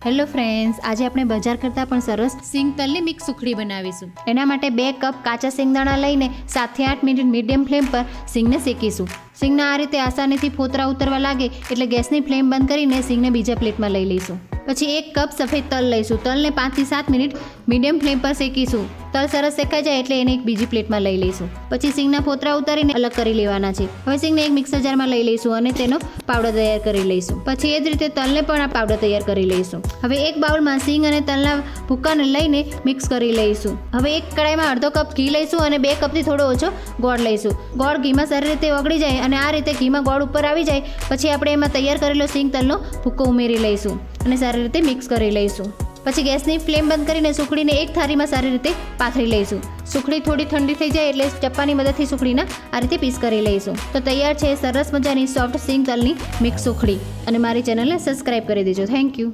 Hello friends, આજે આપણે બજાર કરતાં પણ સરસ સિંગ તલની મિક્સ સુખડી બનાવીશું. એના માટે 2 કપ કાચા સિંગદાણા લઈને 7 થી 8 મિનિટ મીડિયમ ફ્લેમ પર સિંગને શેકીશું. સિંગના આ રીતે આસાનીથી ફોતરા ઉતરવા લાગે એટલે ગેસની ફ્લેમ બંધ કરીને સિંગને બીજા પ્લેટમાં લઈ લઈશું. પછી 1 કપ સફેદ તલ લઈશું. તલને 5 થી 7 મિનિટ મીડિયમ ફ્લેમ પર શેકીશું. તલ સરસ શેકાઈ જાય એટલે એને એક બીજી પ્લેટમાં લઈ લઈશું. પછી સિંગના ફોતરા ઉતારીને અલગ કરી લેવાના છે. હવે સિંગને એક મિક્સર જારમાં લઈ લઈશું અને તેનો પાવડર તૈયાર કરી લઈશું. પછી એ જ રીતે તલને પણ આ પાવડર તૈયાર કરી લઈશું. હવે એક બાઉલમાં સિંગ અને તલના ભૂક્કાને લઈને મિક્સ કરી લઈશું. હવે એક કડાઈમાં અડધો કપ ઘી લઈશું અને 2 કપથી થોડો ઓછો ગોળ લઈશું. ગોળ ઘીમાં સારી રીતે ઓગળી જાય અને આ રીતે ઘીમાં ગોળ ઉપર આવી જાય પછી આપણે એમાં તૈયાર કરેલો સિંગ તલનો ભૂક્કો ઉમેરી લઈશું અને સારી રીતે મિક્સ કરી લઈશું. પછી ગેસની ફ્લેમ બંધ કરીને સુખડીને એક થાળીમાં સારી રીતે પાથરી લઈશું. સુખડી થોડી ઠંડી થઈ જાય એટલે ચપ્પાની મદદથી સુખડીના આ રીતે પીસ કરી લઈશું. તો તૈયાર છે સરસ મજાની સોફ્ટ સિંગ તલની મિક્સ સુખડી. અને મારી ચેનલને સબસ્ક્રાઈબ કરી દેજો. Thank you.